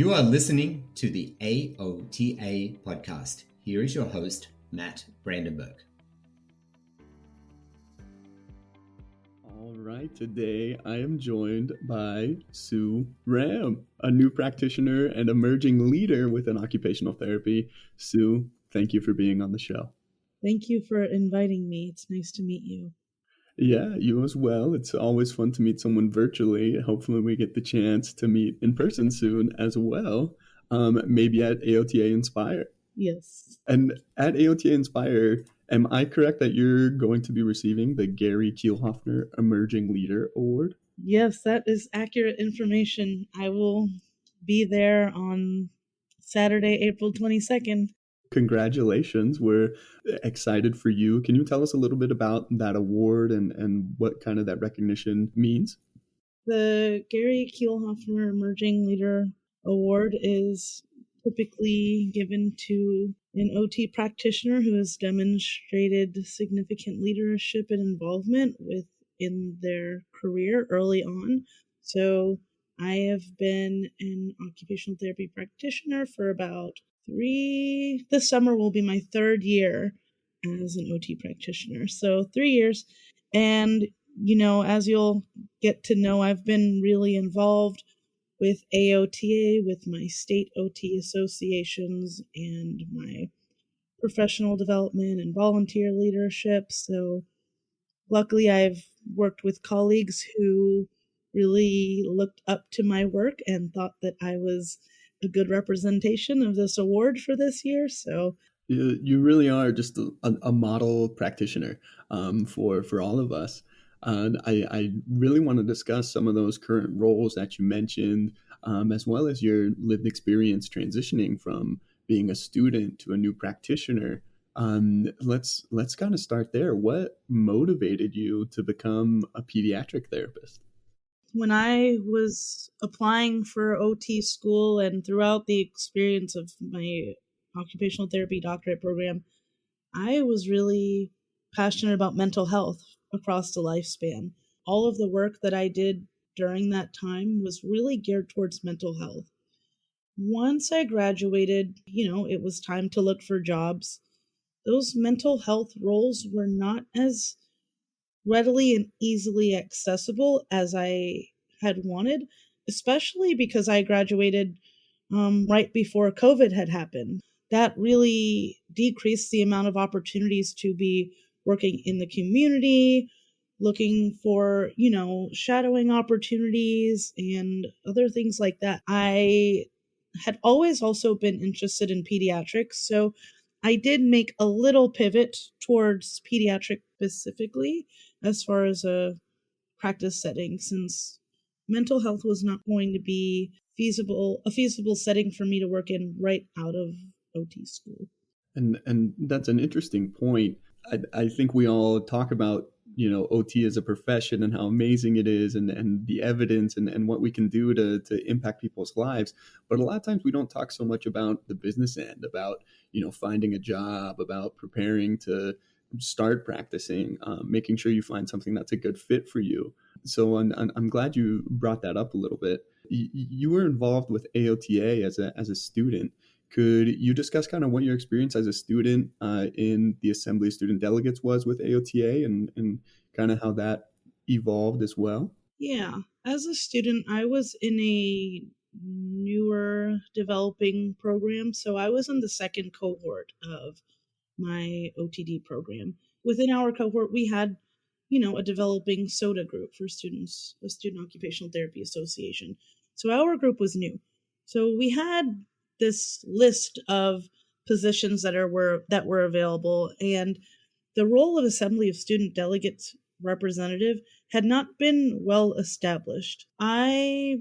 You are listening to the AOTA podcast. Here is your host, Matt Brandenburg. All right, today I am joined by Sue Ram, a new practitioner and emerging leader within occupational therapy. Sue, thank you for being on the show. Thank you for inviting me. It's nice to meet you. Yeah, you as well. It's always fun to meet someone virtually. Hopefully we get the chance to meet in person soon as well, maybe at AOTA Inspire. Yes. And at AOTA Inspire, am I correct that you're going to be receiving the Gary Kielhofner Emerging Leader Award? Yes, that is accurate information. I will be there on Saturday, April 22nd. Congratulations. We're excited for you. Can you tell us a little bit about that award and what kind of that recognition means? The Gary Kielhofner Emerging Leader Award is typically given to an OT practitioner who has demonstrated significant leadership and involvement within their career early on. So I have been an occupational therapy practitioner for about this summer will be my third year as an OT practitioner. So 3 years. And, as you'll get to know, I've been really involved with AOTA, with my state OT associations and my professional development and volunteer leadership. So luckily I've worked with colleagues who really looked up to my work and thought that I was a good representation of this award for this year. So you really are just a model practitioner for all of us. And I really want to discuss some of those current roles that you mentioned, as well as your lived experience transitioning from being a student to a new practitioner. Let's kind of start there. What motivated you to become a pediatric therapist? When I was applying for OT school and throughout the experience of my occupational therapy doctorate program, I was really passionate about mental health across the lifespan. All of the work that I did during that time was really geared towards mental health. Once I graduated, it was time to look for jobs. Those mental health roles were not as readily and easily accessible as I had wanted, especially because I graduated right before COVID had happened. That really decreased the amount of opportunities to be working in the community, looking for, shadowing opportunities and other things like that. I had always also been interested in pediatrics, so I did make a little pivot towards pediatric specifically as far as a practice setting, since mental health was not going to be a feasible setting for me to work in right out of OT school. And that's an interesting point. I think we all talk about, OT as a profession and how amazing it is and the evidence and what we can do to impact people's lives. But a lot of times we don't talk so much about the business end, about, finding a job, about preparing to start practicing, making sure you find something that's a good fit for you. So I'm glad you brought that up a little bit. You were involved with AOTA as a student. Could you discuss kind of what your experience as a student in the Assembly of Student Delegates was with AOTA and kind of how that evolved as well? Yeah. As a student, I was in a newer developing program. So I was in the second cohort of my OTD program. Within our cohort, we had, a developing SOTA group for students, a Student Occupational Therapy Association. So our group was new. So we had this list of positions that were available, and the role of Assembly of Student Delegates representative had not been well established. I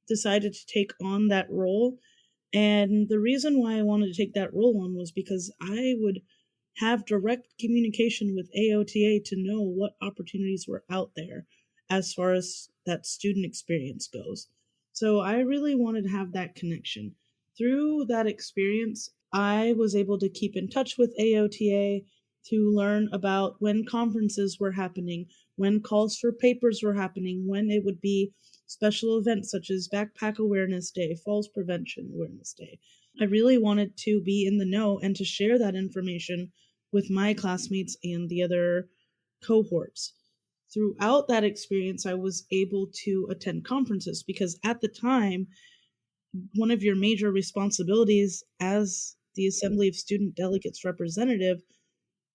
decided to take on that role, and the reason why I wanted to take that role on was because I would have direct communication with AOTA to know what opportunities were out there as far as that student experience goes. So I really wanted to have that connection. Through that experience, I was able to keep in touch with AOTA to learn about when conferences were happening, when calls for papers were happening, when it would be special events such as Backpack Awareness Day, Falls Prevention Awareness Day. I really wanted to be in the know and to share that information with my classmates and the other cohorts. Throughout that experience, I was able to attend conferences because at the time, one of your major responsibilities as the Assembly of Student Delegates representative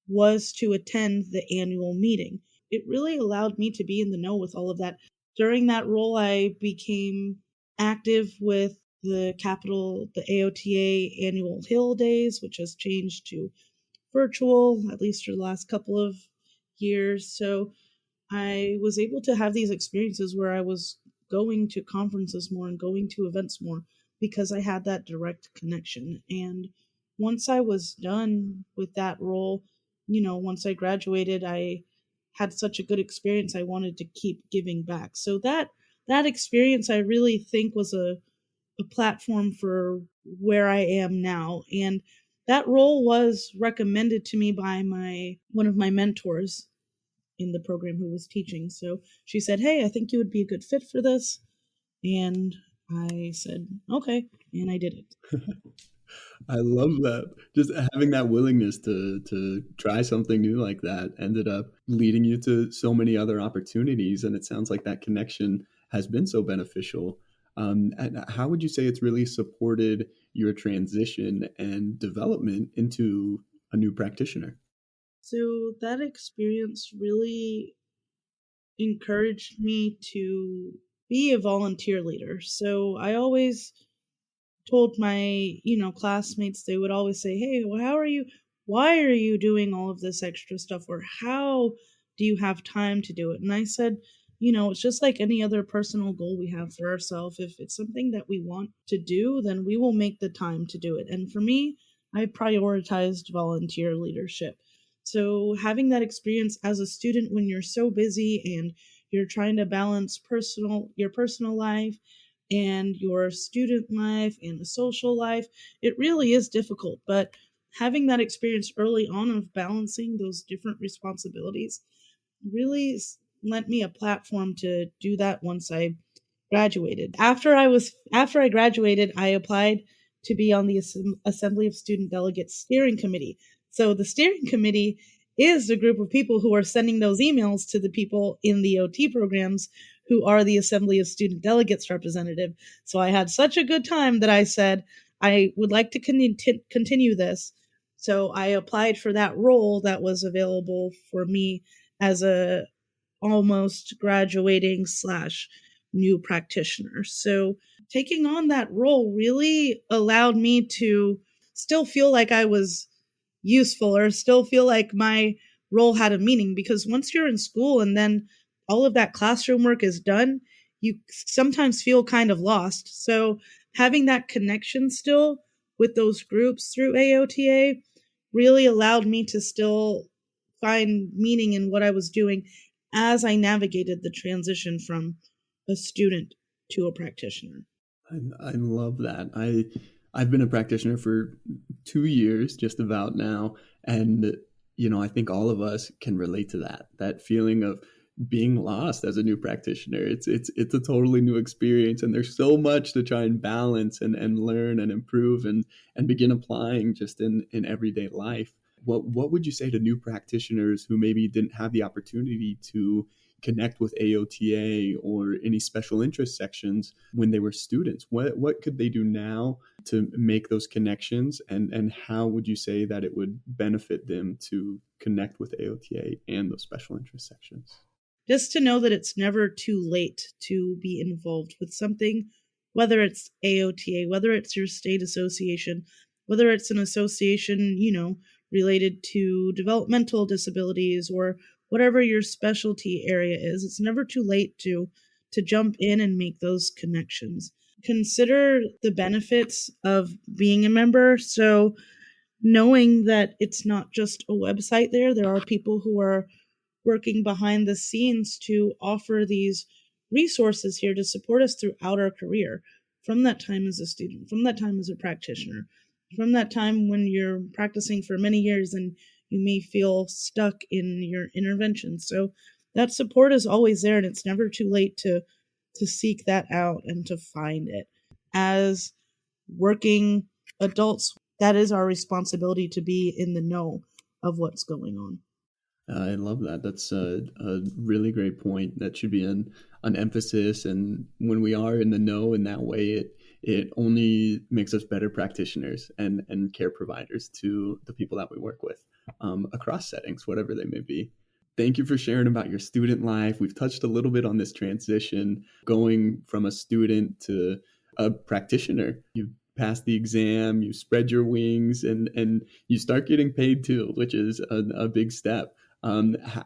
was to attend the annual meeting. It really allowed me to be in the know with all of that. During that role, I became active with the AOTA annual Hill Days, which has changed to virtual, at least for the last couple of years. So I was able to have these experiences where I was going to conferences more and going to events more because I had that direct connection. And once I was done with that role, once I graduated, I had such a good experience. I wanted to keep giving back. So that experience, I really think, was a platform for where I am now. And that role was recommended to me by one of my mentors in the program who was teaching. So she said, "Hey, I think you would be a good fit for this." And I said, "Okay." And I did it. I love that. Just having that willingness to try something new like that ended up leading you to so many other opportunities. And it sounds like that connection has been so beneficial. And how would you say it's really supported your transition and development into a new practitioner? So that experience really encouraged me to be a volunteer leader. So I always told my, classmates, they would always say, "Hey, why are you doing all of this extra stuff? Or how do you have time to do it?" And I said, it's just like any other personal goal we have for ourselves. If it's something that we want to do, then we will make the time to do it. And for me, I prioritized volunteer leadership. So having that experience as a student when you're so busy and you're trying to balance your personal life and your student life and the social life, it really is difficult. But having that experience early on of balancing those different responsibilities really lent me a platform to do that once I graduated. After I graduated, I applied to be on the Assembly of Student Delegates Steering Committee. So the steering committee is the group of people who are sending those emails to the people in the OT programs who are the Assembly of Student Delegates representative. So I had such a good time that I said, I would like to continue this. So I applied for that role that was available for me as a almost graduating / new practitioner. So taking on that role really allowed me to still feel like I was useful or still feel like my role had a meaning, because once you're in school and then all of that classroom work is done, you sometimes feel kind of lost. So having that connection still with those groups through AOTA really allowed me to still find meaning in what I was doing as I navigated the transition from a student to a practitioner. I love that. I've been a practitioner for 2 years, just about now, and I think all of us can relate to that feeling of being lost as a new practitioner. It's a totally new experience, and there's so much to try and balance and learn and improve and begin applying just in everyday life. What would you say to new practitioners who maybe didn't have the opportunity to connect with AOTA or any special interest sections when they were students? What could they do now to make those connections, and how would you say that it would benefit them to connect with AOTA and those special interest sections? Just to know that it's never too late to be involved with something, whether it's AOTA, whether it's your state association, whether it's an association, related to developmental disabilities or whatever your specialty area is. It's never too late to jump in and make those connections. Consider the benefits of being a member. So knowing that it's not just a website there are people who are working behind the scenes to offer these resources here to support us throughout our career, from that time as a student, from that time as a practitioner, from that time when you're practicing for many years and you may feel stuck in your intervention. So that support is always there, and it's never too late to to seek that out and to find it. As working adults, that is our responsibility to be in the know of what's going on. I love that. That's a really great point. That should be an emphasis. And when we are in the know in that way, it only makes us better practitioners and care providers to the people that we work with across settings, whatever they may be. Thank you for sharing about your student life. We've touched a little bit on this transition, going from a student to a practitioner. You pass the exam, you spread your wings, and you start getting paid too, which is a big step.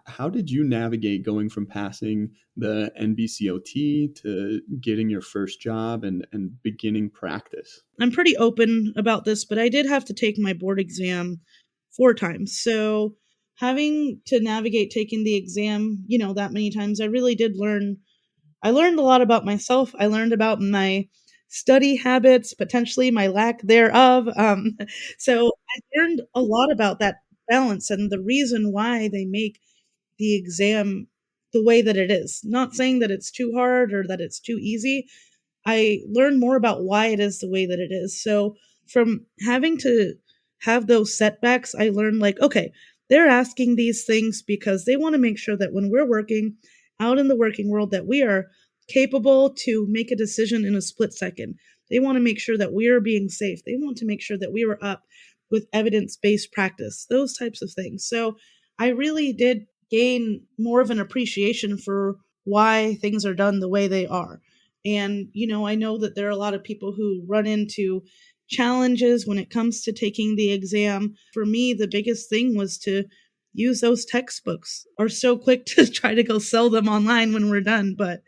How did you navigate going from passing the NBCOT to getting your first job and beginning practice? I'm pretty open about this, but I did have to take my board exam 4 times. So having to navigate taking the exam, that many times, I really did learn. I learned a lot about myself. I learned about my study habits, potentially my lack thereof. So I learned a lot about that balance and the reason why they make the exam the way that it is. Not saying that it's too hard or that it's too easy. I learned more about why it is the way that it is. So from having to have those setbacks, I learned okay, they're asking these things because they want to make sure that when we're working out in the working world that we are capable to make a decision in a split second. They want to make sure that we are being safe. They want to make sure that we are up with evidence-based practice, those types of things. So I really did gain more of an appreciation for why things are done the way they are. And, I know that there are a lot of people who run into challenges when it comes to taking the exam. For me, the biggest thing was to use those textbooks. Are so quick to try to go sell them online when we're done, but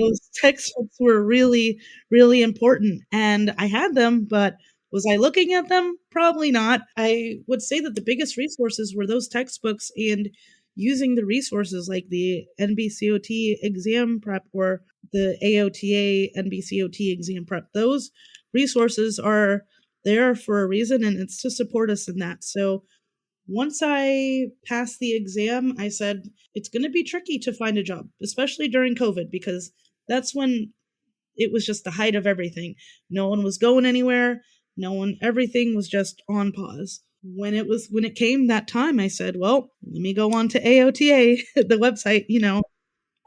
those textbooks were really, really important. And I had them, but was I looking at them? Probably not. I would say that the biggest resources were those textbooks and using the resources like the NBCOT exam prep or the AOTA NBCOT exam prep. Those resources are there for a reason, and it's to support us in that. So once I passed the exam, I said, it's going to be tricky to find a job, especially during COVID, because that's when it was just the height of everything. No one was going anywhere. Everything was just on pause. When it came that time, I said, well, let me go on to AOTA, the website,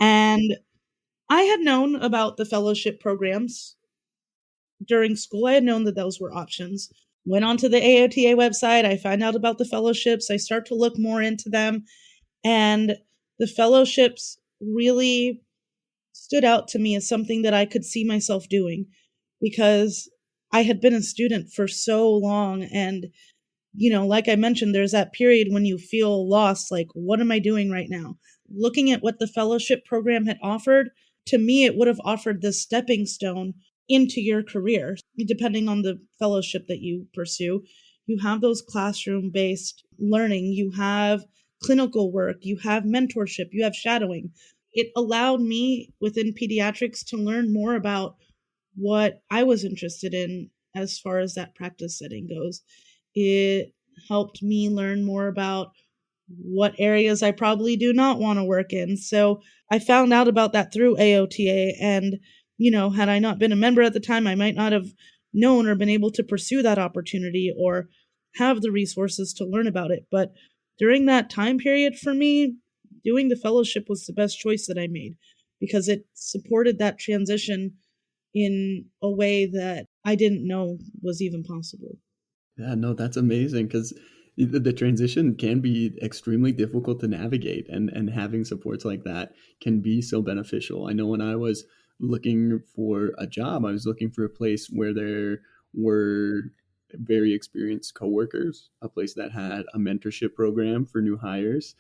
and I had known about the fellowship programs during school. I had known that those were options. Went onto the AOTA website. I found out about the fellowships. I start to look more into them. And the fellowships really stood out to me as something that I could see myself doing because I had been a student for so long. And, like I mentioned, there's that period when you feel lost, like, what am I doing right now? Looking at what the fellowship program had offered, to me, it would have offered the stepping stone into your career, depending on the fellowship that you pursue. You have those classroom-based learning, you have clinical work, you have mentorship, you have shadowing. It allowed me within pediatrics to learn more about what I was interested in as far as that practice setting goes. It helped me learn more about what areas I probably do not want to work in. So I found out about that through AOTA. And, had I not been a member at the time, I might not have known or been able to pursue that opportunity or have the resources to learn about it. But during that time period for me, doing the fellowship was the best choice that I made because it supported that transition in a way that I didn't know was even possible. Yeah, no, that's amazing because the transition can be extremely difficult to navigate, and having supports like that can be so beneficial. I know when I was looking for a job, I was looking for a place where there were very experienced coworkers, a place that had a mentorship program for new hires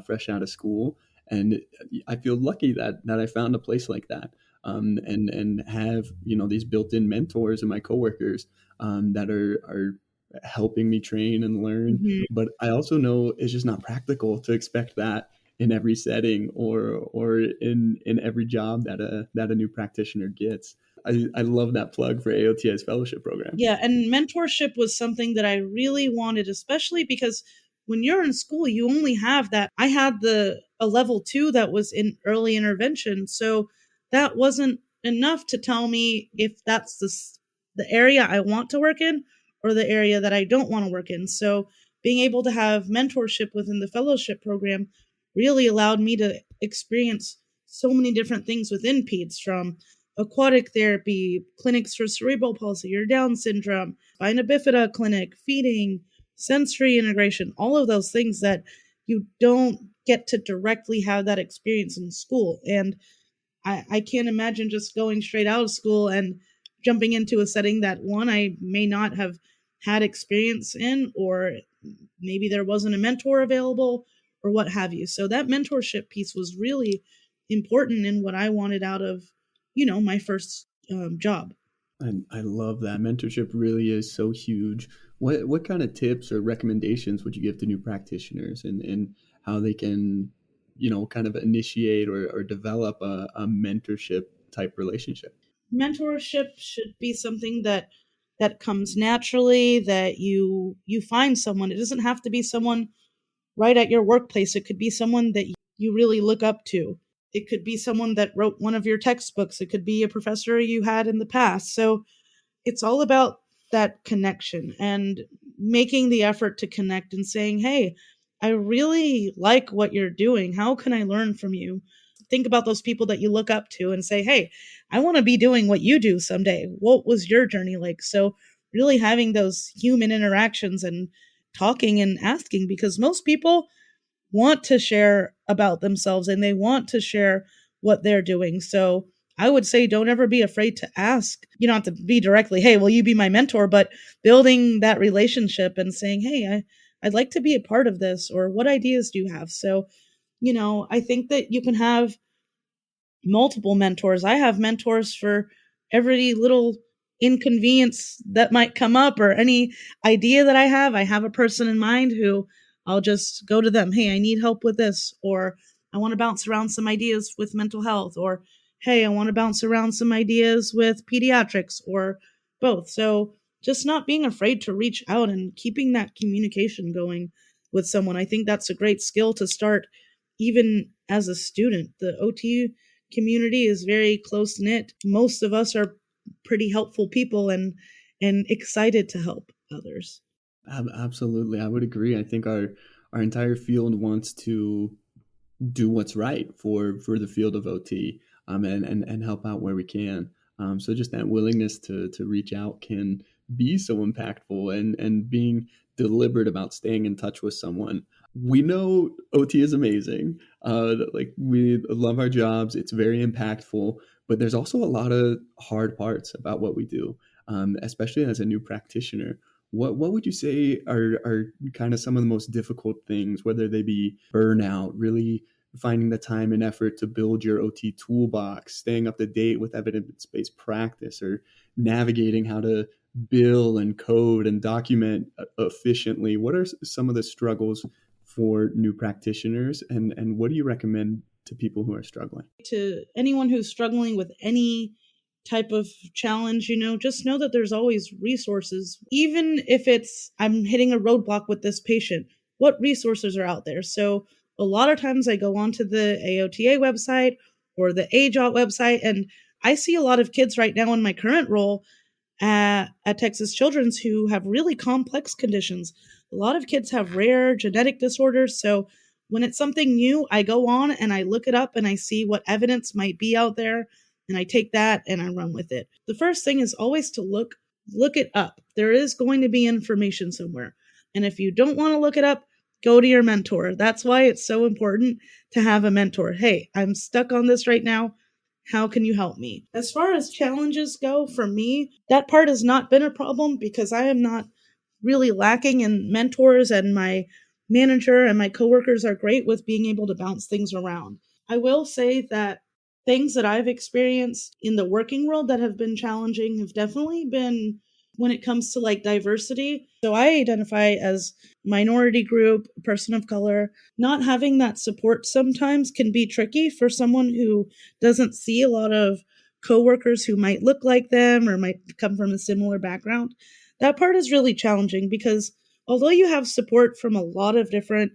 fresh out of school. And I feel lucky that I found a place like that. And have, these built-in mentors and my coworkers that are helping me train and learn. Mm-hmm. But I also know it's just not practical to expect that in every setting or in every job that a new practitioner gets. I love that plug for AOTA's fellowship program. Yeah, and mentorship was something that I really wanted, especially because when you're in school, you only have that. I had a level 2 that was in early intervention. So that wasn't enough to tell me if that's the area I want to work in or the area that I don't want to work in. So being able to have mentorship within the fellowship program really allowed me to experience so many different things within PEDS, from aquatic therapy, clinics for cerebral palsy or Down syndrome, spina bifida clinic, feeding, sensory integration, all of those things that you don't get to directly have that experience in school. And I can't imagine just going straight out of school and jumping into a setting that, one, I may not have had experience in, or maybe there wasn't a mentor available, or what have you. So that mentorship piece was really important in what I wanted out of, my first job. I love that. Mentorship really is so huge. What kind of tips or recommendations would you give to new practitioners and how they can, kind of initiate or develop a mentorship type relationship? Mentorship should be something that comes naturally, that you find someone. It doesn't have to be someone right at your workplace. It could be someone that you really look up to. It could be someone that wrote one of your textbooks. It could be a professor you had in the past. So it's all about that connection and making the effort to connect and saying, hey, I really like what you're doing. How can I learn from you? Think about those people that you look up to and say, hey, I want to be doing what you do someday. What was your journey like? So really having those human interactions and talking and asking, because most people want to share about themselves and they want to share what they're doing. So I would say don't ever be afraid to ask. You don't have to be directly, hey, will you be my mentor? But building that relationship and saying, hey, I'd like to be a part of this, or what ideas do you have? So, I think that you can have multiple mentors. I have mentors for every little inconvenience that might come up, or any idea that I have. I have a person in mind who I'll just go to them. Hey, I need help with this, or I want to bounce around some ideas with mental health, or hey, I want to bounce around some ideas with pediatrics, or both. So just not being afraid to reach out and keeping that communication going with someone. I think that's a great skill to start even as a student. The OT community is very close knit. Most of us are pretty helpful people and excited to help others. Absolutely, I would agree. I think our entire field wants to do what's right for the field of OT, and help out where we can. So just that willingness to reach out can be so impactful, and being deliberate about staying in touch with someone. We know OT is amazing. We love our jobs. It's very impactful, but there's also a lot of hard parts about what we do, especially as a new practitioner. What would you say are kind of some of the most difficult things, whether they be burnout, really finding the time and effort to build your OT toolbox, staying up to date with evidence-based practice, or navigating how to bill and code and document efficiently? What are some of the struggles for new practitioners, and what do you recommend to people who are struggling? To anyone who's struggling with any type of challenge, just know that there's always resources. Even if it's, I'm hitting a roadblock with this patient, what resources are out there? So a lot of times I go onto the AOTA website or the AJOT website, and I see a lot of kids right now in my current role at Texas Children's who have really complex conditions. A lot of kids have rare genetic disorders. So when it's something new, I go on and I look it up and I see what evidence might be out there, and I take that and I run with it. The first thing is always to look it up. There is going to be information somewhere. And if you don't want to look it up, go to your mentor. That's why it's so important to have a mentor. Hey, I'm stuck on this right now. How can you help me? As far as challenges go, for me, that part has not been a problem because I am not really lacking in mentors, and my manager and my coworkers are great with being able to bounce things around. I will say that things that I've experienced in the working world that have been challenging have definitely been when it comes to like diversity. So I identify as minority group, person of color. Not having that support sometimes can be tricky for someone who doesn't see a lot of coworkers who might look like them or might come from a similar background. That part is really challenging because although you have support from a lot of different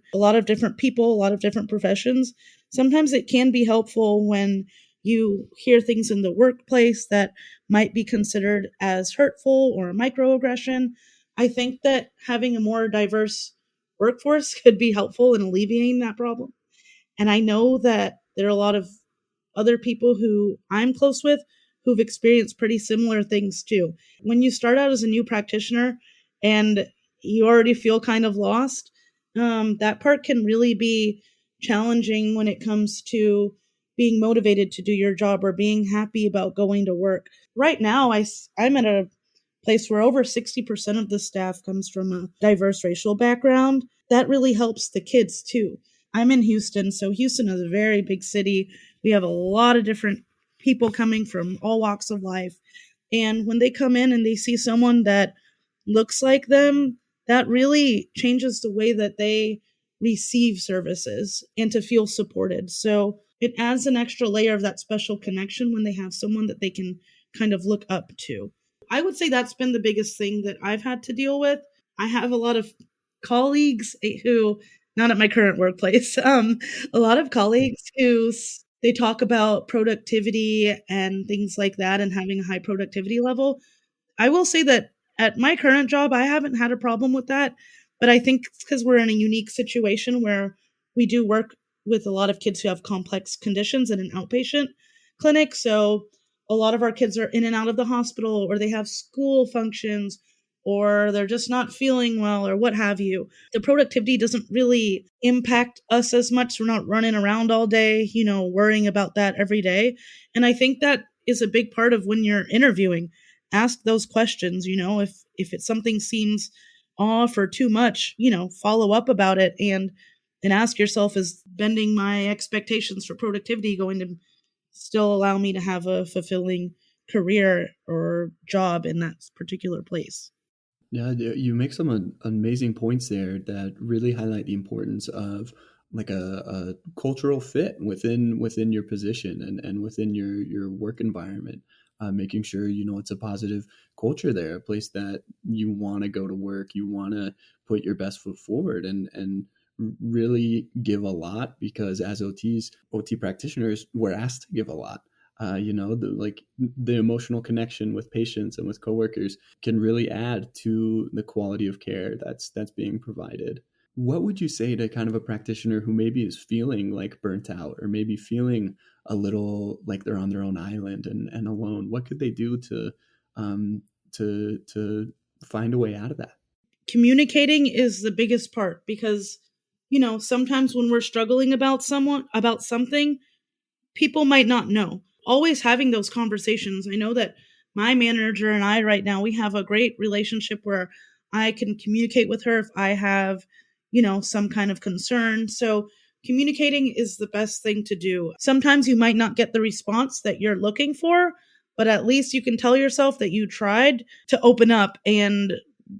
people, a lot of different professions, sometimes it can be helpful when You hear things in the workplace that might be considered as hurtful or a microaggression. I think that having a more diverse workforce could be helpful in alleviating that problem. And I know that there are a lot of other people who I'm close with who've experienced pretty similar things too. When you start out as a new practitioner and you already feel kind of lost, that part can really be challenging when it comes to being motivated to do your job or being happy about going to work. Right now, I'm at a place where over 60% of the staff comes from a diverse racial background. That really helps the kids too. I'm in Houston, so Houston is a very big city. We have a lot of different people coming from all walks of life. And when they come in and they see someone that looks like them, that really changes the way that they receive services and to feel supported. So it adds an extra layer of that special connection when they have someone that they can kind of look up to. I would say that's been the biggest thing that I've had to deal with. I have a lot of colleagues who, not at my current workplace, a lot of colleagues who they talk about productivity and things like that and having a high productivity level. I will say that at my current job, I haven't had a problem with that, but I think it's because we're in a unique situation where we do work with a lot of kids who have complex conditions in an outpatient clinic. So a lot of our kids are in and out of the hospital, or they have school functions, or they're just not feeling well, or what have you. The productivity doesn't really impact us as much. We're not running around all day, worrying about that every day. And I think that is a big part of when you're interviewing. Ask those questions, if it's something seems off or too much, follow up about it and ask yourself, is bending my expectations for productivity going to still allow me to have a fulfilling career or job in that particular place? Yeah, you make some amazing points there that really highlight the importance of like a cultural fit within your position and within your work environment. Making sure it's a positive culture there, a place that you want to go to work, you want to put your best foot forward, and really give a lot, because as OT practitioners, we're asked to give a lot. The emotional connection with patients and with coworkers can really add to the quality of care that's being provided. What would you say to kind of a practitioner who maybe is feeling like burnt out, or maybe feeling a little like they're on their own island and alone? What could they do to find a way out of that? Communicating is the biggest part, because sometimes when we're struggling about something, people might not know. Always having those conversations. I know that my manager and I right now, we have a great relationship where I can communicate with her if I have, some kind of concern. So communicating is the best thing to do. Sometimes you might not get the response that you're looking for, but at least you can tell yourself that you tried to open up and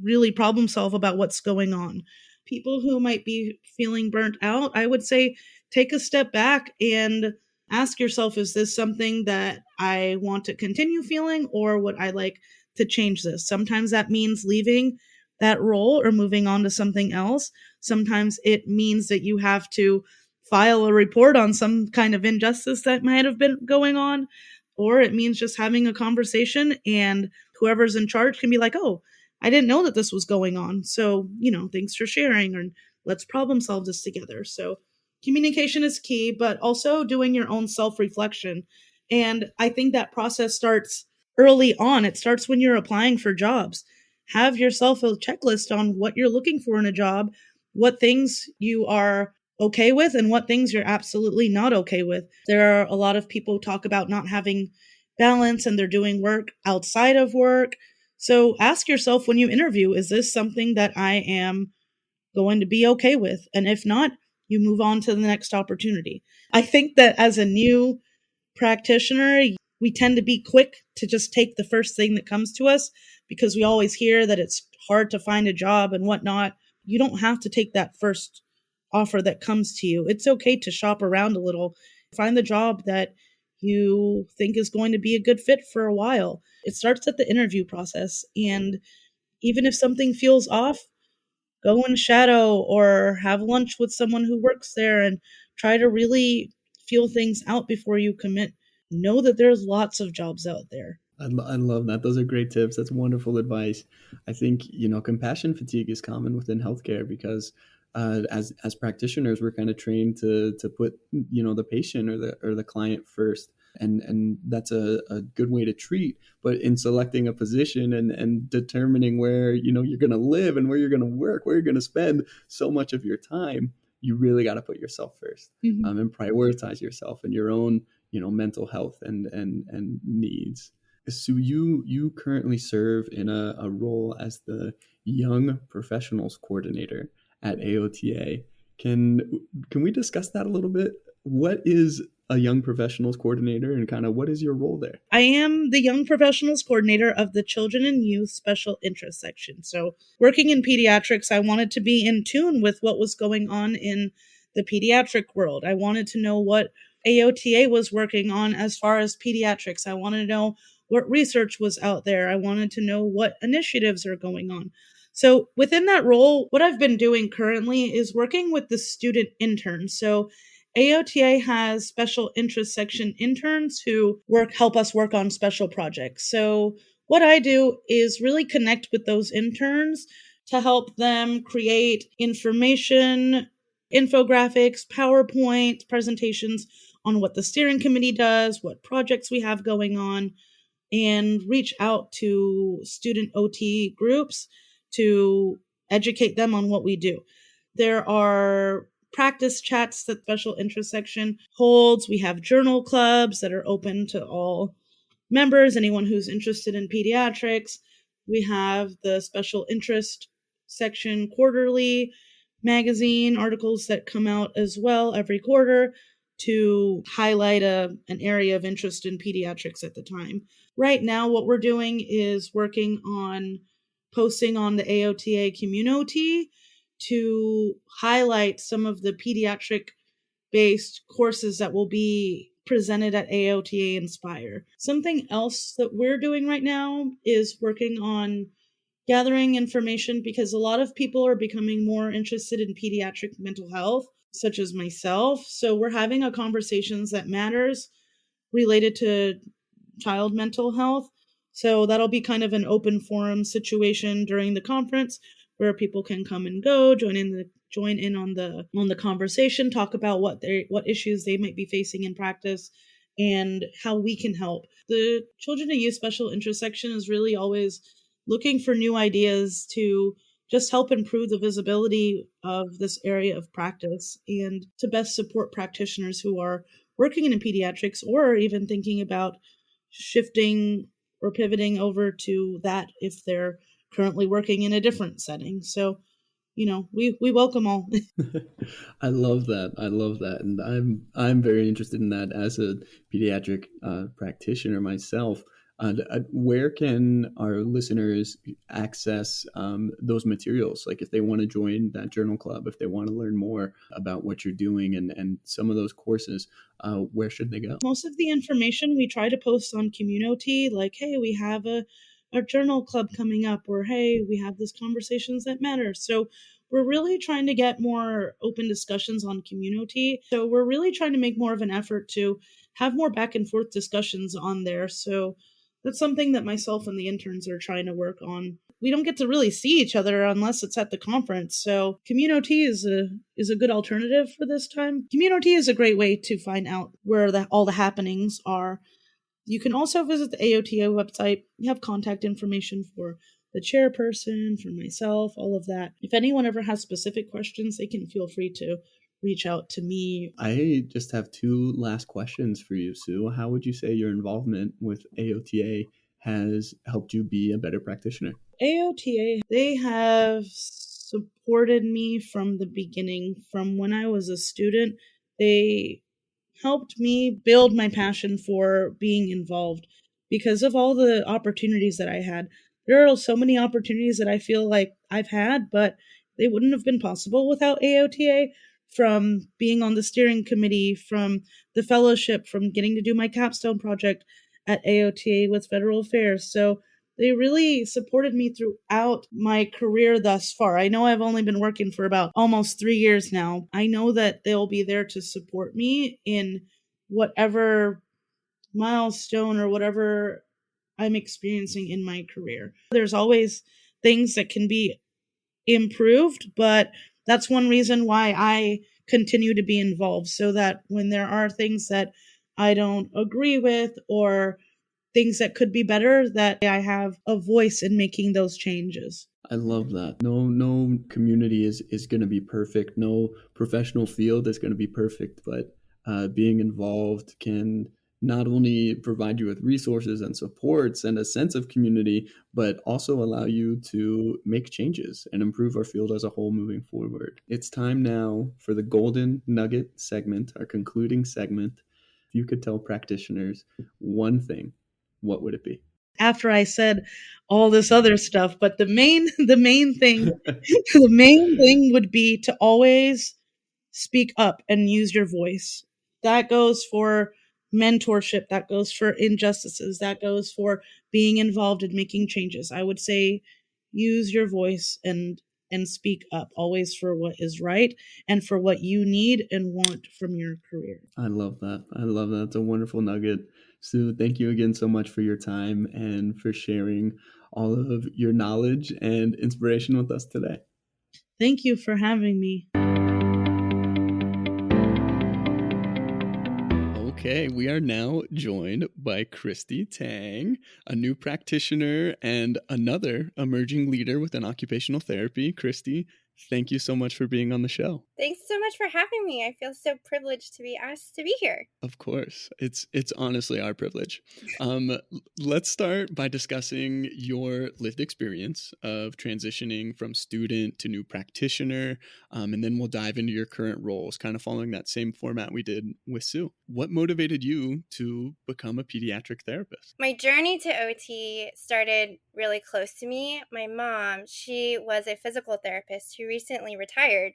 really problem solve about what's going on. People who might be feeling burnt out, I would say take a step back and ask yourself, is this something that I want to continue feeling, or would I like to change this? Sometimes that means leaving that role or moving on to something else. Sometimes it means that you have to file a report on some kind of injustice that might have been going on, or it means just having a conversation and whoever's in charge can be like, oh, I didn't know that this was going on. So, thanks for sharing, or let's problem solve this together. So communication is key, but also doing your own self-reflection. And I think that process starts early on. It starts when you're applying for jobs. Have yourself a checklist on what you're looking for in a job, what things you are okay with and what things you're absolutely not okay with. There are a lot of people who talk about not having balance and they're doing work outside of work. So ask yourself when you interview, is this something that I am going to be okay with? And if not, you move on to the next opportunity. I think that as a new practitioner, we tend to be quick to just take the first thing that comes to us, because we always hear that it's hard to find a job and whatnot. You don't have to take that first offer that comes to you. It's okay to shop around a little, find the job that you think is going to be a good fit for a while. It starts at the interview process. And even if something feels off, go and shadow or have lunch with someone who works there and try to really feel things out before you commit know that there's lots of jobs out there. I love that. Those are great tips. That's wonderful advice. I think, compassion fatigue is common within healthcare because as practitioners, we're kind of trained to put, the patient or the client first. And that's a good way to treat. But in selecting a position and determining where, you're going to live and where you're going to work, where you're going to spend so much of your time, you really got to put yourself first, and prioritize yourself and your own, mental health and needs. So you currently serve in a role as the Young Professionals Coordinator at AOTA. Can we discuss that a little bit? What is a Young Professionals Coordinator and kind of what is your role there? I am the Young Professionals Coordinator of the Children and Youth Special Interest Section. So working in pediatrics, I wanted to be in tune with what was going on in the pediatric world. I wanted to know what AOTA was working on as far as pediatrics. I wanted to know what research was out there. I wanted to know what initiatives are going on. So within that role, what I've been doing currently is working with the student interns. So AOTA has special interest section interns who help us work on special projects. So what I do is really connect with those interns to help them create information, infographics, PowerPoint presentations on what the steering committee does, what projects we have going on, and reach out to student OT groups to educate them on what we do. There are practice chats that special interest section holds. We have journal clubs that are open to all members, anyone who's interested in pediatrics. We have the special interest section quarterly magazine articles that come out as well every quarter to highlight an area of interest in pediatrics at the time. Right now, what we're doing is working on posting on the AOTA CommunOT to highlight some of the pediatric-based courses that will be presented at AOTA Inspire. Something else that we're doing right now is working on gathering information because a lot of people are becoming more interested in pediatric mental health, such as myself. So we're having a Conversations That Matters related to child mental health. So that'll be kind of an open forum situation during the conference where people can come and go, join in on the conversation, talk about what issues they might be facing in practice and how we can help. The Children and Youth Special Interest section is really always looking for new ideas to just help improve the visibility of this area of practice and to best support practitioners who are working in pediatrics or even thinking about shifting or pivoting over to that if they're currently working in a different setting. So, we welcome all. I love that. And I'm very interested in that as a pediatric practitioner myself. Where can our listeners access those materials? Like if they want to join that journal club, if they want to learn more about what you're doing and some of those courses, where should they go? Most of the information we try to post on CommunOT, like, hey, we have a journal club coming up, or hey, we have this Conversations That Matter. So we're really trying to get more open discussions on CommunOT. So we're really trying to make more of an effort to have more back and forth discussions on there. So that's something that myself and the interns are trying to work on. We don't get to really see each other unless it's at the conference. So CommunOT is a good alternative for this time. CommunOT is a great way to find out where all the happenings are. You can also visit the AOTA website. We have contact information for the chairperson, for myself, all of that. If anyone ever has specific questions, they can feel free to reach out to me. I just have two last questions for you, Sue. How would you say your involvement with AOTA has helped you be a better practitioner? AOTA, they have supported me from the beginning. From when I was a student, they helped me build my passion for being involved because of all the opportunities that I had. There are so many opportunities that I feel like I've had, but they wouldn't have been possible without AOTA. From being on the steering committee, from the fellowship, from getting to do my capstone project at AOTA with Federal Affairs. So they really supported me throughout my career thus far. I know I've only been working for about almost 3 years now. I know that they'll be there to support me in whatever milestone or whatever I'm experiencing in my career. There's always things that can be improved, but that's one reason why I continue to be involved, so that when there are things that I don't agree with or things that could be better, that I have a voice in making those changes. I love that. No community is going to be perfect. No professional field is going to be perfect, but being involved can not only provide you with resources and supports and a sense of community, but also allow you to make changes and improve our field as a whole moving forward. It's time now for the Golden Nugget segment, our concluding segment. If you could tell practitioners one thing, what would it be? After I said all this other stuff, but the main thing the main thing would be to always speak up and use your voice. That goes for mentorship, that goes for injustices, that goes for being involved in making changes. I would say use your voice and speak up always for what is right and for what you need and want from your career. I love that. I love that. It's a wonderful nugget. Sue, thank you again so much for your time and for sharing all of your knowledge and inspiration with us today. Thank you for having me. Okay, we are now joined by Krysti Teng, a new practitioner and another emerging leader within occupational therapy. Krysti, thank you so much for being on the show. Thanks so much for having me. I feel so privileged to be asked to be here. Of course. It's honestly our privilege. Let's start by discussing your lived experience of transitioning from student to new practitioner, and then we'll dive into your current roles, kind of following that same format we did with Sue. What motivated you to become a pediatric therapist? My journey to OT started really close to me. My mom, she was a physical therapist who recently retired.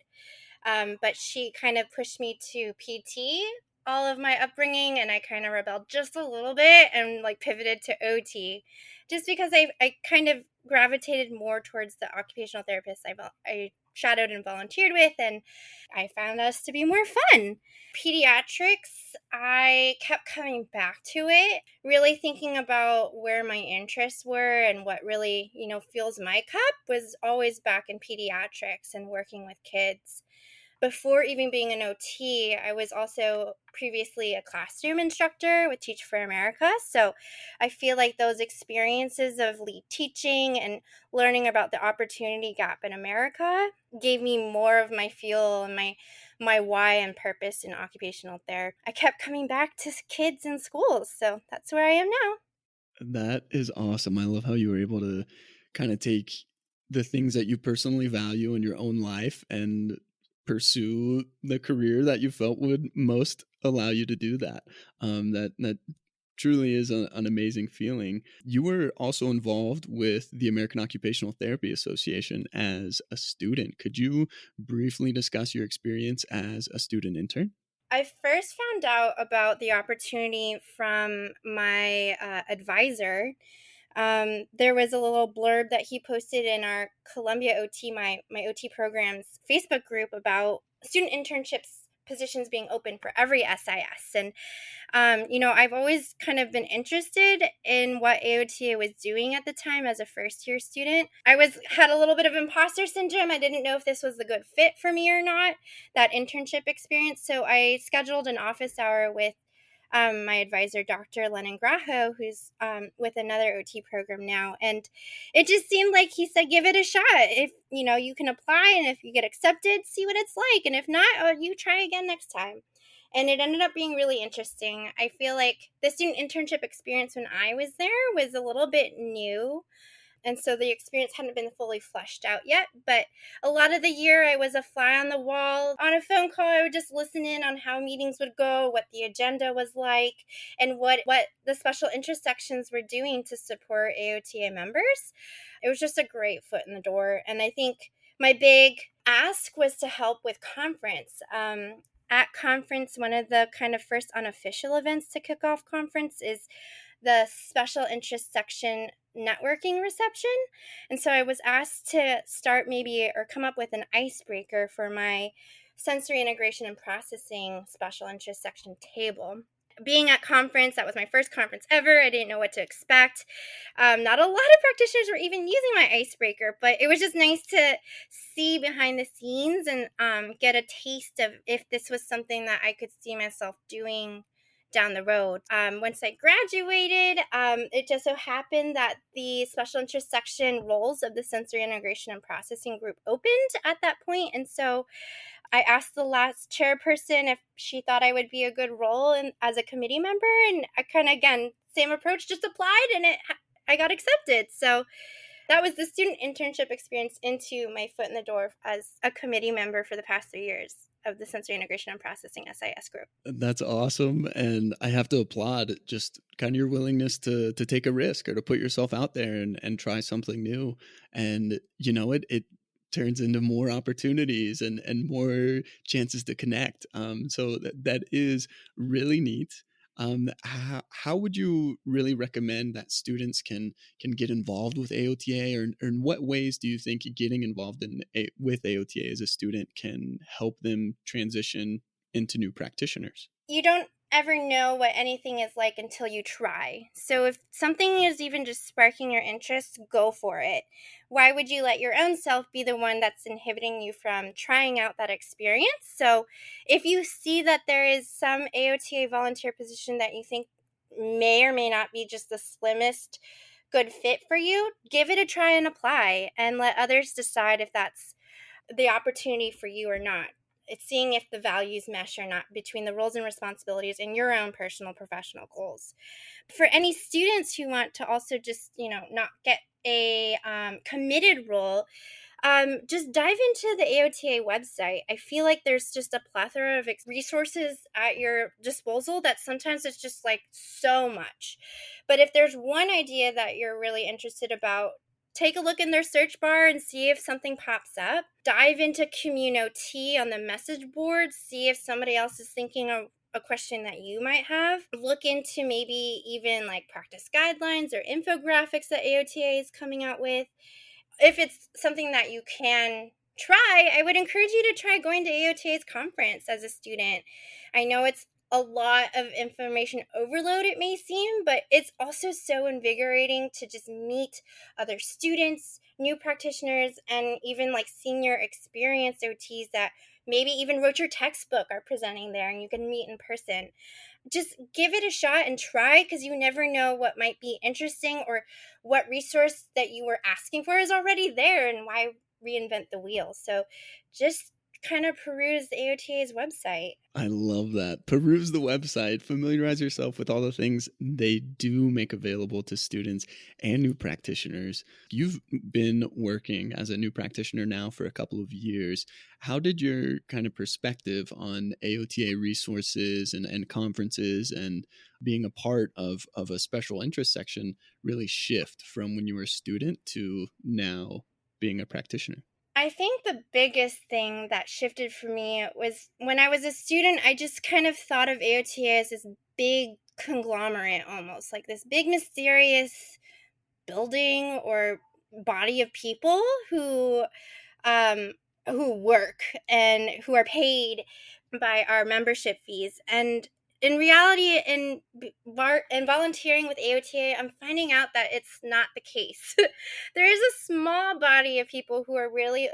But she kind of pushed me to PT all of my upbringing, and I kind of rebelled just a little bit and pivoted to OT just because I kind of gravitated more towards the occupational therapists I shadowed and volunteered with, and I found us to be more fun. Pediatrics, I kept coming back to it, really thinking about where my interests were and what really, fills my cup was always back in pediatrics and working with kids. Before even being an OT, I was also previously a classroom instructor with Teach for America. So I feel like those experiences of lead teaching and learning about the opportunity gap in America gave me more of my fuel and my why and purpose in occupational therapy. I kept coming back to kids in schools. So that's where I am now. That is awesome. I love how you were able to kind of take the things that you personally value in your own life and pursue the career that you felt would most allow you to do that. That truly is an amazing feeling. You were also involved with the American Occupational Therapy Association as a student. Could you briefly discuss your experience as a student intern? I first found out about the opportunity from my advisor. There was a little blurb that he posted in our Columbia OT, my OT program's Facebook group about student internships positions being open for every SIS. And, I've always kind of been interested in what AOTA was doing at the time as a first-year student. I had a little bit of imposter syndrome. I didn't know if this was a good fit for me or not, that internship experience. So I scheduled an office hour with my advisor, Dr. Lennon Graho, who's with another OT program now. And it just seemed like he said, give it a shot. If, you can apply, and if you get accepted, see what it's like. And if not, you try again next time. And it ended up being really interesting. I feel like the student internship experience when I was there was a little bit new. And so the experience hadn't been fully fleshed out yet. But a lot of the year I was a fly on the wall. On a phone call, I would just listen in on how meetings would go, what the agenda was like, and what the special interest sections were doing to support AOTA members. It was just a great foot in the door. And I think my big ask was to help with conference. At conference, one of the kind of first unofficial events to kick off conference is the special interest section networking reception. And so I was asked to start or come up with an icebreaker for my sensory integration and processing special interest section table. being at conference, that was my first conference ever. I didn't know what to expect. Not a lot of practitioners were even using my icebreaker, but it was just nice to see behind the scenes and get a taste of if this was something that I could see myself doing down the road. Once I graduated, it just so happened that the special interest section roles of the sensory integration and processing group opened at that point. And so I asked the last chairperson if she thought I would be a good role as a committee member. And I kind of, again, same approach, just applied and I got accepted. So that was the student internship experience into my foot in the door as a committee member for the past 3 years of the Sensory Integration and Processing SIS group. That's awesome. And I have to applaud just kind of your willingness to take a risk or to put yourself out there and try something new. And, it turns into more opportunities and more chances to connect. So that is really neat. How would you really recommend that students can get involved with AOTA, or in what ways do you think getting involved with AOTA as a student can help them transition into new practitioners? You don't ever know what anything is like until you try. So if something is even just sparking your interest, go for it. Why would you let your own self be the one that's inhibiting you from trying out that experience? So if you see that there is some AOTA volunteer position that you think may or may not be just the slimmest good fit for you, give it a try and apply, and let others decide if that's the opportunity for you or not. It's seeing if the values mesh or not between the roles and responsibilities and your own personal professional goals. For any students who want to also just, not get a committed role, just dive into the AOTA website. I feel like there's just a plethora of resources at your disposal that sometimes it's just like so much. But if there's one idea that you're really interested about, take a look in their search bar and see if something pops up. Dive into CommunOT on the message board, see if somebody else is thinking of a question that you might have. Look into maybe even like practice guidelines or infographics that AOTA is coming out with. If it's something that you can try, I would encourage you to try going to AOTA's conference as a student. I know it's a lot of information overload, it may seem, but it's also so invigorating to just meet other students, new practitioners, and even like senior experienced OTs that maybe even wrote your textbook are presenting there and you can meet in person. Just give it a shot and try, because you never know what might be interesting or what resource that you were asking for is already there, and why reinvent the wheel. So just kind of peruse the AOTA's website. I love that. Peruse the website, familiarize yourself with all the things they do make available to students and new practitioners. You've been working as a new practitioner now for a couple of years. How did your kind of perspective on AOTA resources and conferences and being a part of a special interest section really shift from when you were a student to now being a practitioner? I think the biggest thing that shifted for me was when I was a student, I just kind of thought of AOTA as this big conglomerate, almost like this big mysterious building or body of people who work and who are paid by our membership fees. And in reality, in volunteering with AOTA, I'm finding out that it's not the case. There is a small body of people who are really,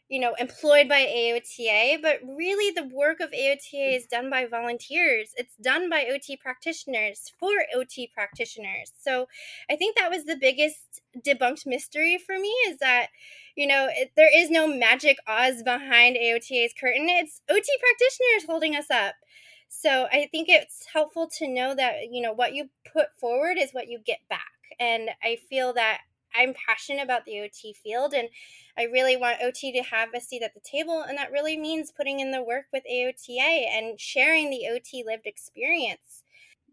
employed by AOTA, but really the work of AOTA is done by volunteers. It's done by OT practitioners for OT practitioners. So I think that was the biggest debunked mystery for me, is that, there is no magic Oz behind AOTA's curtain. It's OT practitioners holding us up. So I think it's helpful to know that, what you put forward is what you get back. And I feel that I'm passionate about the OT field, and I really want OT to have a seat at the table. And that really means putting in the work with AOTA and sharing the OT lived experience.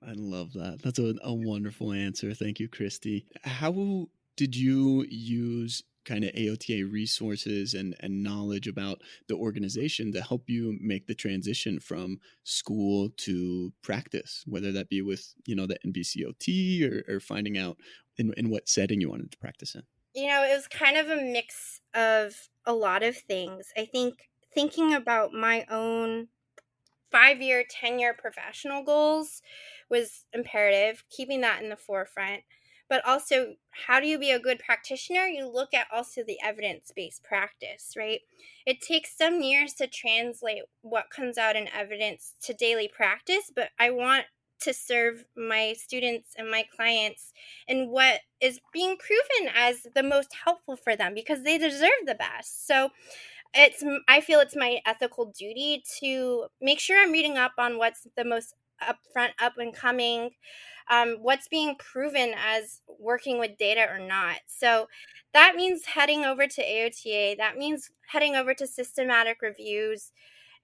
I love that. That's a wonderful answer. Thank you, Krysti. How did you use kind of AOTA resources and knowledge about the organization to help you make the transition from school to practice, whether that be with, the NBCOT or finding out in what setting you wanted to practice in? It was kind of a mix of a lot of things. I think thinking about my own 5-year, 10-year professional goals was imperative, keeping that in the forefront. But also, how do you be a good practitioner? You look at also the evidence-based practice, right? It takes some years to translate what comes out in evidence to daily practice, but I want to serve my students and my clients in what is being proven as the most helpful for them, because they deserve the best. So I feel it's my ethical duty to make sure I'm reading up on what's the most upfront, up and coming, what's being proven as working with data or not. So that means heading over to AOTA. That means heading over to systematic reviews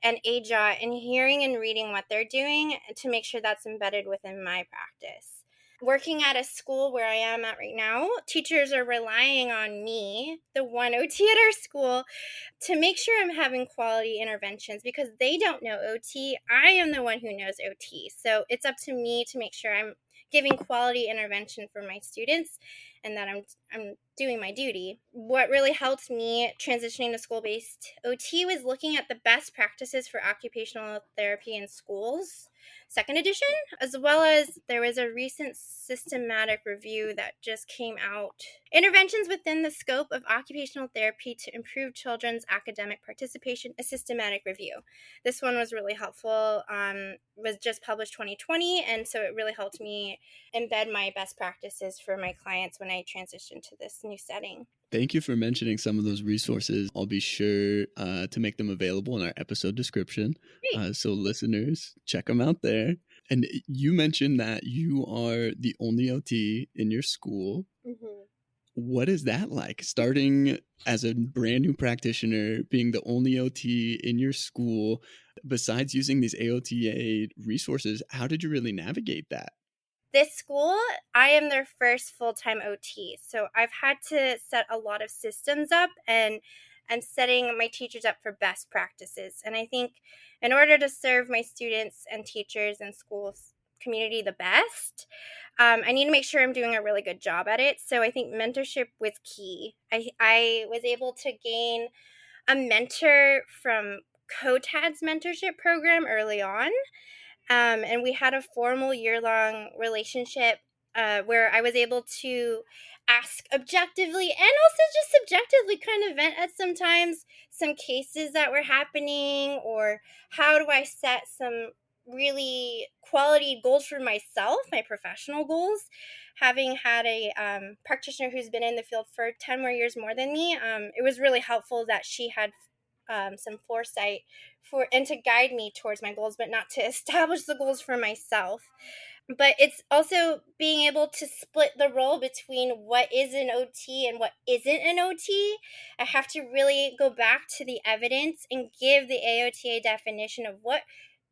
and AJA and hearing and reading what they're doing to make sure that's embedded within my practice. Working at a school where I am at right now, teachers are relying on me, the one OT at our school, to make sure I'm having quality interventions, because they don't know OT. I am the one who knows OT. So it's up to me to make sure I'm giving quality intervention for my students and that I'm doing my duty. What really helped me transitioning to school-based OT was looking at the best practices for occupational therapy in schools, second edition, as well as there was a recent systematic review that just came out. Interventions within the scope of occupational therapy to improve children's academic participation, a systematic review. This one was really helpful, was just published 2020, and so it really helped me embed my best practices for my clients when I transitioned to this new setting. Thank you for mentioning some of those resources. I'll be sure to make them available in our episode description. So listeners, check them out there. And you mentioned that you are the only OT in your school. Mm-hmm. What is that like? Starting as a brand new practitioner, being the only OT in your school, besides using these AOTA resources, how did you really navigate that? This school, I am their first full-time OT. So I've had to set a lot of systems up, and I'm setting my teachers up for best practices. And I think in order to serve my students and teachers and schools community the best, I need to make sure I'm doing a really good job at it. So I think mentorship was key. I was able to gain a mentor from COTAD's mentorship program early on. And we had a formal year-long relationship where I was able to ask objectively and also just subjectively kind of vent at sometimes some cases that were happening, or how do I set some really quality goals for myself, my professional goals. Having had a practitioner who's been in the field for 10 more years more than me, it was really helpful that she had some foresight and to guide me towards my goals, but not to establish the goals for myself. But it's also being able to split the role between what is an OT and what isn't an OT. I have to really go back to the evidence and give the AOTA definition of what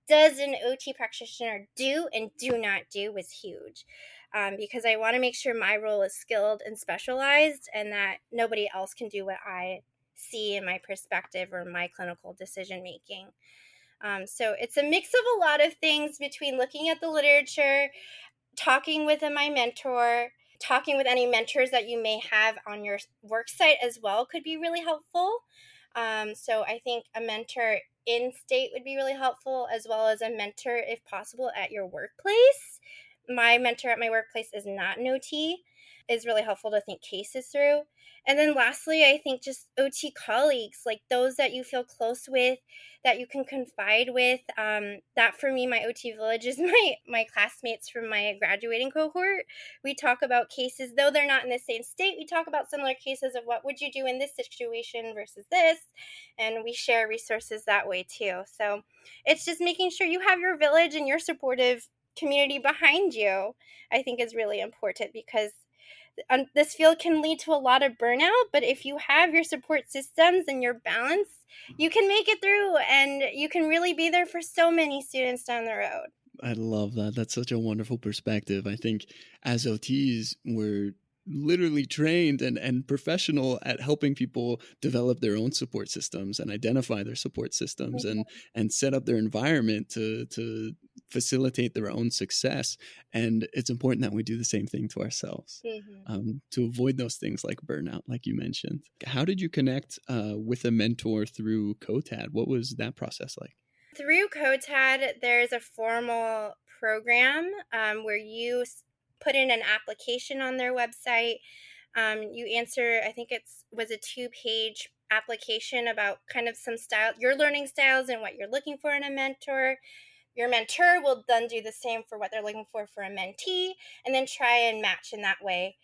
does an OT practitioner do and do not do was huge. Because I want to make sure my role is skilled and specialized, and that nobody else can do what I see in my perspective or my clinical decision making. So it's a mix of a lot of things between looking at the literature, talking with my mentor, talking with any mentors that you may have on your work site as well could be really helpful. So I think a mentor in state would be really helpful, as well as a mentor, if possible, at your workplace. My mentor at my workplace is not an OT. Is really helpful to think cases through. And then lastly, I think just OT colleagues, like those that you feel close with, that you can confide with. That for me, my OT village is my classmates from my graduating cohort. We talk about cases, though they're not in the same state. We talk about similar cases of what would you do in this situation versus this. And we share resources that way too. So it's just making sure you have your village and your supportive community behind you, I think is really important, because this field can lead to a lot of burnout, but if you have your support systems and your balance, you can make it through, and you can really be there for so many students down the road. I love that. That's such a wonderful perspective. I think as OTs, we're literally trained and professional at helping people develop their own support systems and identify their support systems, mm-hmm. and set up their environment to facilitate their own success. And it's important that we do the same thing to ourselves, mm-hmm. To avoid those things like burnout, like you mentioned. How did you connect with a mentor through COTAD? What was that process like? Through COTAD, there's a formal program where you put in an application on their website. You answer, I think was a 2-page application about kind of some style, your learning styles and what you're looking for in a mentor. Your mentor will then do the same for what they're looking for a mentee, and then try and match in that way.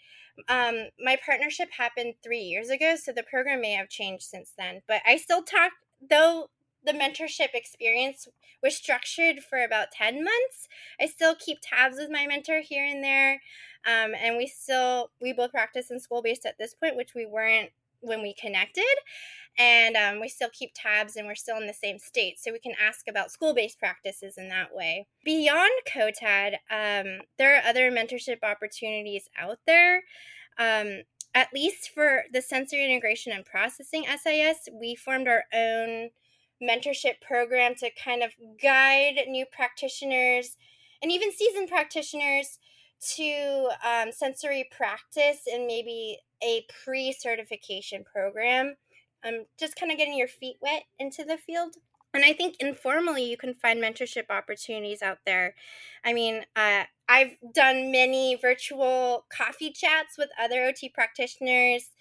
My partnership happened 3 years ago, so the program may have changed since then. But I still talk, though the mentorship experience was structured for about 10 months. I still keep tabs with my mentor here and there. And we both practice in school-based at this point, which we weren't when we connected. And we still keep tabs, and we're still in the same state, so we can ask about school-based practices in that way. Beyond COTAD, there are other mentorship opportunities out there. At least for the sensory integration and processing SIS, we formed our own mentorship program to kind of guide new practitioners and even seasoned practitioners to sensory practice and maybe a pre-certification program. Just kind of getting your feet wet into the field. And I think informally you can find mentorship opportunities out there. I mean, I've done many virtual coffee chats with other OT practitioners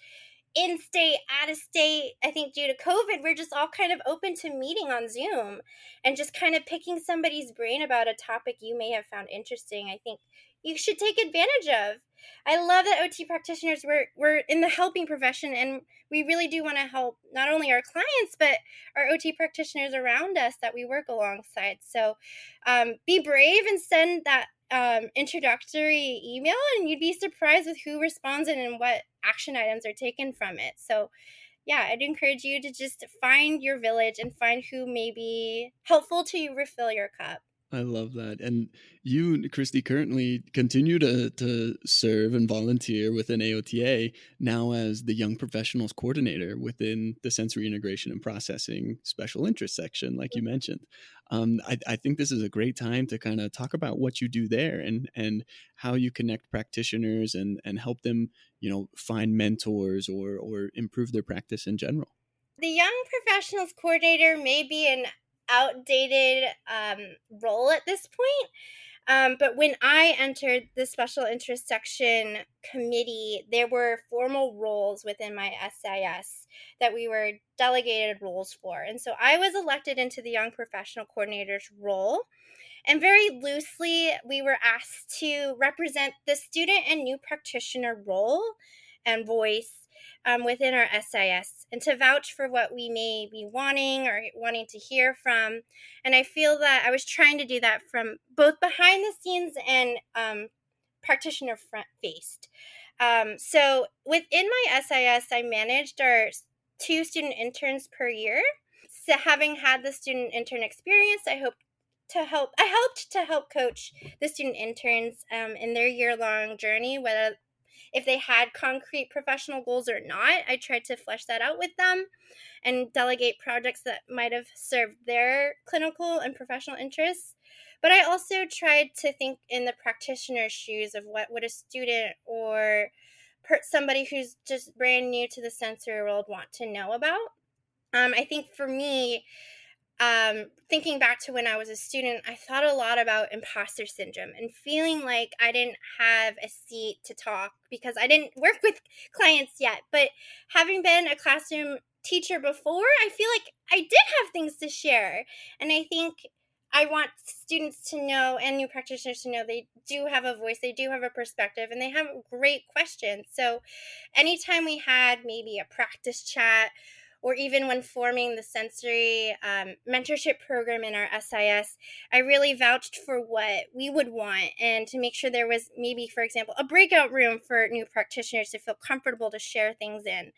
in state, out of state. I think due to COVID, we're just all kind of open to meeting on Zoom and just kind of picking somebody's brain about a topic you may have found interesting. I think you should take advantage of. I love that OT practitioners, we're in the helping profession, and we really do want to help not only our clients, but our OT practitioners around us that we work alongside. So be brave and send that introductory email, and you'd be surprised with who responds and what action items are taken from it. So yeah, I'd encourage you to just find your village and find who may be helpful to you refill your cup. I love that. And you, Krysti, currently continue to serve and volunteer within AOTA now as the Young Professionals Coordinator within the Sensory Integration and Processing Special Interest section, like you mentioned. I think this is a great time to kind of talk about what you do there and how you connect practitioners and help them, find mentors or improve their practice in general. The Young Professionals Coordinator may be an outdated role at this point. But when I entered the Special Interest Section Committee, there were formal roles within my SIS that we were delegated roles for. And so I was elected into the Young Professional Coordinator's role. And very loosely, we were asked to represent the student and new practitioner role and voice within our SIS, and to vouch for what we may be wanting or wanting to hear from. And I feel that I was trying to do that from both behind the scenes and practitioner front faced. So within my SIS, I managed our 2 student interns per year. So having had the student intern experience, I helped to help coach the student interns in their year-long journey, whether if they had concrete professional goals or not. I tried to flesh that out with them and delegate projects that might have served their clinical and professional interests. But I also tried to think in the practitioner's shoes of what would a student or somebody who's just brand new to the sensory world want to know about. I think for me, thinking back to when I was a student, I thought a lot about imposter syndrome and feeling like I didn't have a seat to talk because I didn't work with clients yet. But having been a classroom teacher before, I feel like I did have things to share. And I think I want students to know and new practitioners to know they do have a voice, they do have a perspective, and they have great questions. So anytime we had maybe a practice chat, or even when forming the sensory mentorship program in our SIS, I really vouched for what we would want and to make sure there was maybe, for example, a breakout room for new practitioners to feel comfortable to share things in.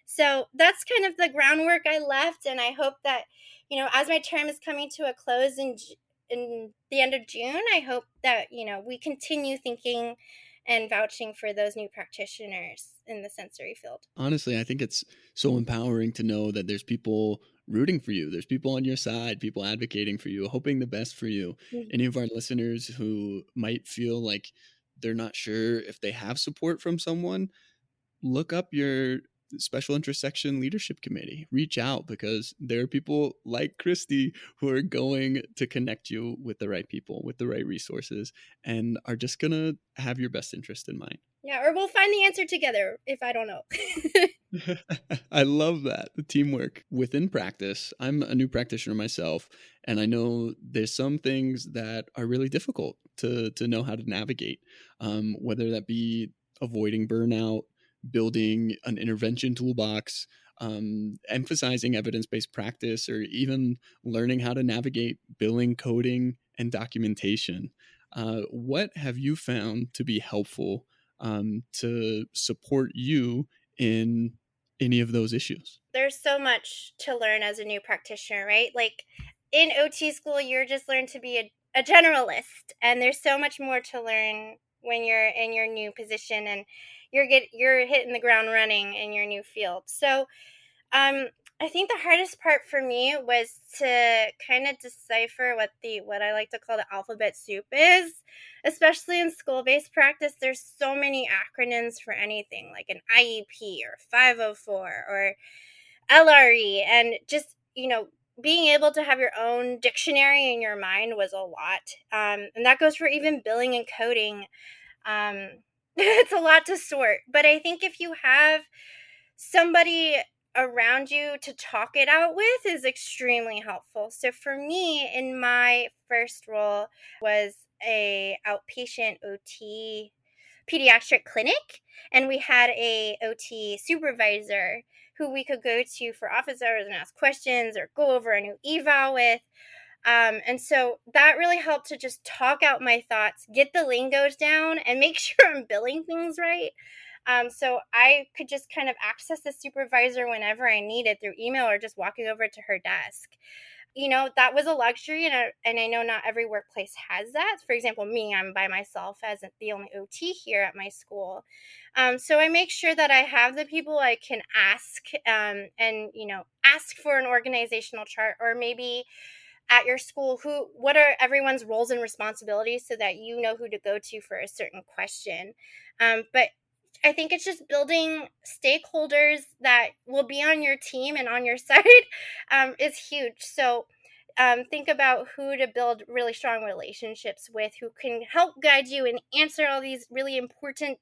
So that's kind of the groundwork I left, and I hope that, as my term is coming to a close in the end of June, I hope that, we continue thinking and vouching for those new practitioners in the sensory field. Honestly, I think it's so empowering to know that there's people rooting for you. There's people on your side, people advocating for you, hoping the best for you. Mm-hmm. Any of our listeners who might feel like they're not sure if they have support from someone, look up your Special Interest Section Leadership Committee. Reach out, because there are people like Krysti who are going to connect you with the right people, with the right resources, and are just going to have your best interest in mind. Yeah, or we'll find the answer together if I don't know. I love that. The teamwork within practice. I'm a new practitioner myself, and I know there's some things that are really difficult to know how to navigate, whether that be avoiding burnout, building an intervention toolbox, emphasizing evidence-based practice, or even learning how to navigate billing, coding, and documentation. What have you found to be helpful to support you in any of those issues? There's so much to learn as a new practitioner, right? Like in OT school, you're just learned to be a generalist, and there's so much more to learn when you're in your new position and you're hitting the ground running in your new field. So I think the hardest part for me was to kind of decipher what I like to call the alphabet soup is, especially in school-based practice. There's so many acronyms for anything, like an IEP or 504 or LRE, and just, being able to have your own dictionary in your mind was a lot. And that goes for even billing and coding. It's a lot to sort, but I think if you have somebody around you to talk it out with is extremely helpful. So for me, in my first role was a outpatient OT pediatric clinic, and we had a OT supervisor who we could go to for office hours and ask questions or go over a new eval with. And so that really helped to just talk out my thoughts, get the lingos down, and make sure I'm billing things right. So I could just kind of access the supervisor whenever I needed through email or just walking over to her desk. That was a luxury, and I know not every workplace has that. For example, me, I'm by myself as the only OT here at my school. So I make sure that I have the people I can ask, and ask for an organizational chart, or maybe at your school, what are everyone's roles and responsibilities, so that you know who to go to for a certain question. But I think it's just building stakeholders that will be on your team and on your side is huge. So think about who to build really strong relationships with, who can help guide you and answer all these really important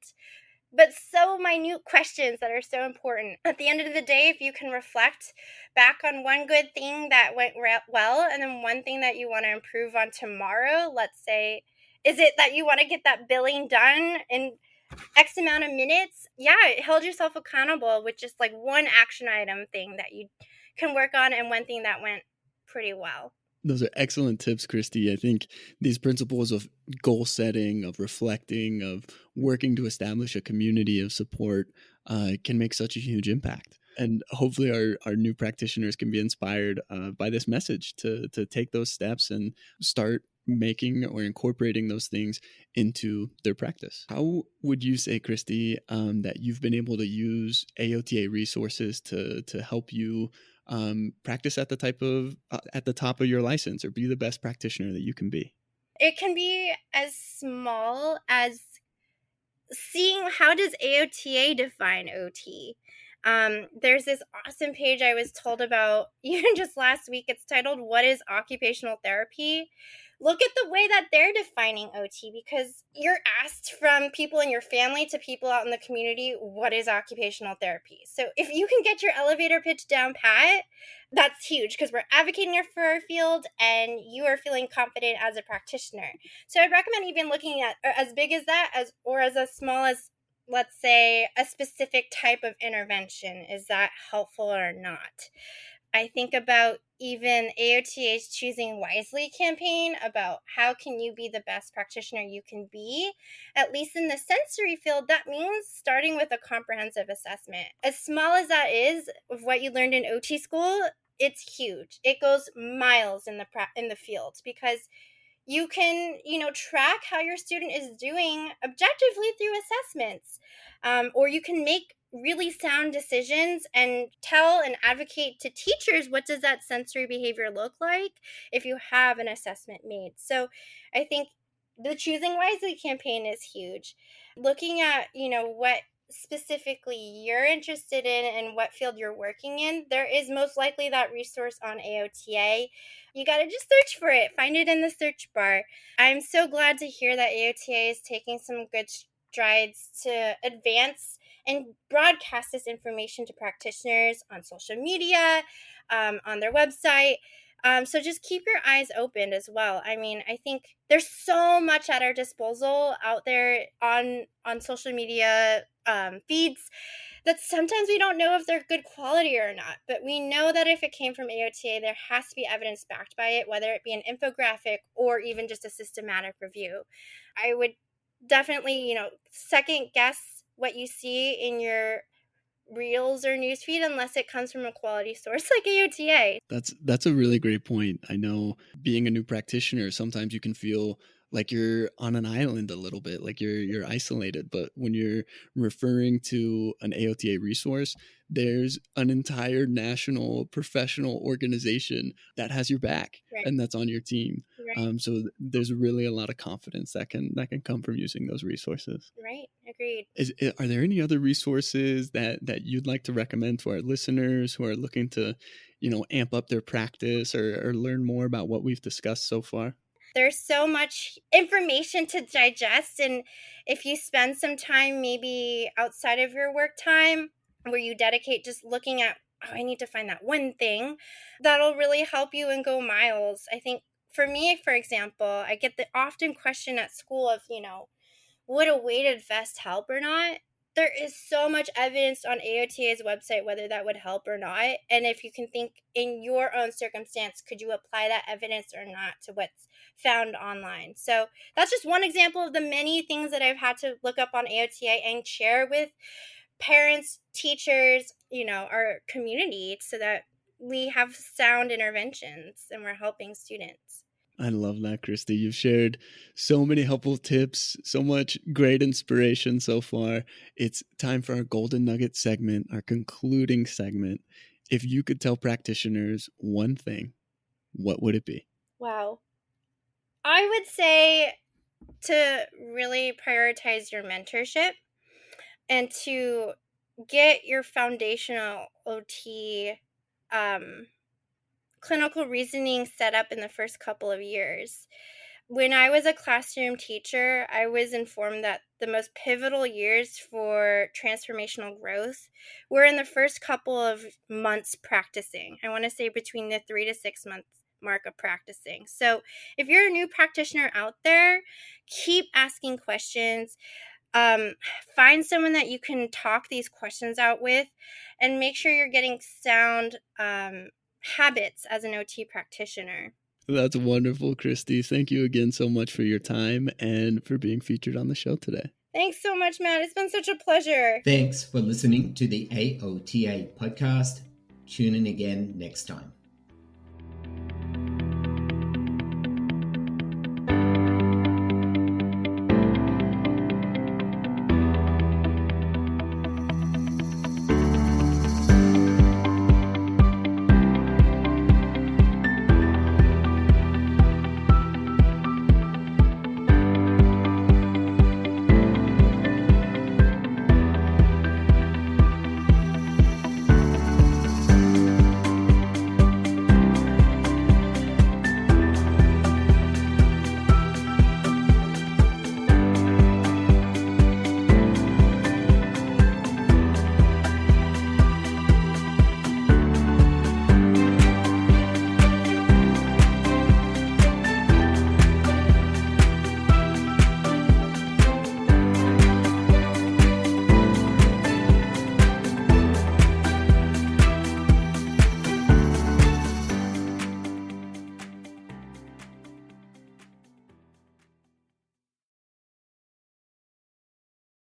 but so minute questions that are so important. At the end of the day, if you can reflect back on one good thing that went well, and then one thing that you want to improve on tomorrow, let's say, is it that you want to get that billing done in X amount of minutes? Yeah, hold yourself accountable with just like one action item thing that you can work on, and one thing that went pretty well. Those are excellent tips, Krysti. I think these principles of goal setting, of reflecting, of working to establish a community of support can make such a huge impact. And hopefully our new practitioners can be inspired by this message to take those steps and start making or incorporating those things into their practice. How would you say, Krysti, that you've been able to use AOTA resources to help you practice at the top of your license, or be the best practitioner that you can be? It can be as small as seeing, how does AOTA define OT? There's this awesome page I was told about even just last week. It's titled, "What is Occupational Therapy?" Look at the way that they're defining OT, because you're asked from people in your family to people out in the community, what is occupational therapy? So if you can get your elevator pitch down pat, that's huge, because we're advocating for our field and you are feeling confident as a practitioner. So I'd recommend even looking at as big as that, or as small as, let's say, a specific type of intervention. Is that helpful or not? I think about even AOTA's Choosing Wisely campaign, about how can you be the best practitioner you can be. At least in the sensory field, that means starting with a comprehensive assessment. As small as that is, of what you learned in OT school, it's huge. It goes miles in the field, because you can, track how your student is doing objectively through assessments, or you can make really sound decisions and tell and advocate to teachers, what does that sensory behavior look like if you have an assessment made. So I think the Choosing Wisely campaign is huge. Looking at, what specifically you're interested in and what field you're working in, there is most likely that resource on AOTA. You got to just search for it, find it in the search bar. I'm so glad to hear that AOTA is taking some good strides to advance and broadcast this information to practitioners on social media, on their website. So just keep your eyes open as well. I mean, I think there's so much at our disposal out there on social media feeds that sometimes we don't know if they're good quality or not. But we know that if it came from AOTA, there has to be evidence backed by it, whether it be an infographic or even just a systematic review. I would definitely, second guess what you see in your reels or newsfeed unless it comes from a quality source like AOTA. That's a really great point. I know being a new practitioner, sometimes you can feel like you're on an island a little bit, like you're isolated. But when you're referring to an AOTA resource, there's an entire national professional organization that has your back, right, and that's on your team. Right. So there's really a lot of confidence that can come from using those resources. Right. Agreed. Are there any other resources that you'd like to recommend to our listeners who are looking to, amp up their practice or learn more about what we've discussed so far? There's so much information to digest. And if you spend some time maybe outside of your work time where you dedicate just looking at, I need to find that one thing, that'll really help you and go miles. I think for me, for example, I get the often question at school of, would a weighted vest help or not? There is so much evidence on AOTA's website whether that would help or not. And if you can think in your own circumstance, could you apply that evidence or not to what's found online? So that's just one example of the many things that I've had to look up on AOTA and share with parents, teachers, our community so that we have sound interventions and we're helping students. I love that, Krysti. You've shared so many helpful tips, so much great inspiration so far. It's time for our Golden Nugget segment, our concluding segment. If you could tell practitioners one thing, what would it be? Wow. I would say to really prioritize your mentorship and to get your foundational OT clinical reasoning set up in the first couple of years. When I was a classroom teacher, I was informed that the most pivotal years for transformational growth were in the first couple of months practicing. I want to say between the 3 to 6 months mark of practicing. So if you're a new practitioner out there, keep asking questions. Find someone that you can talk these questions out with and make sure you're getting sound habits as an OT practitioner. That's wonderful, Krysti. Thank you again so much for your time and for being featured on the show today. Thanks so much, Matt. It's been such a pleasure. Thanks for listening to the AOTA podcast. Tune in again next time.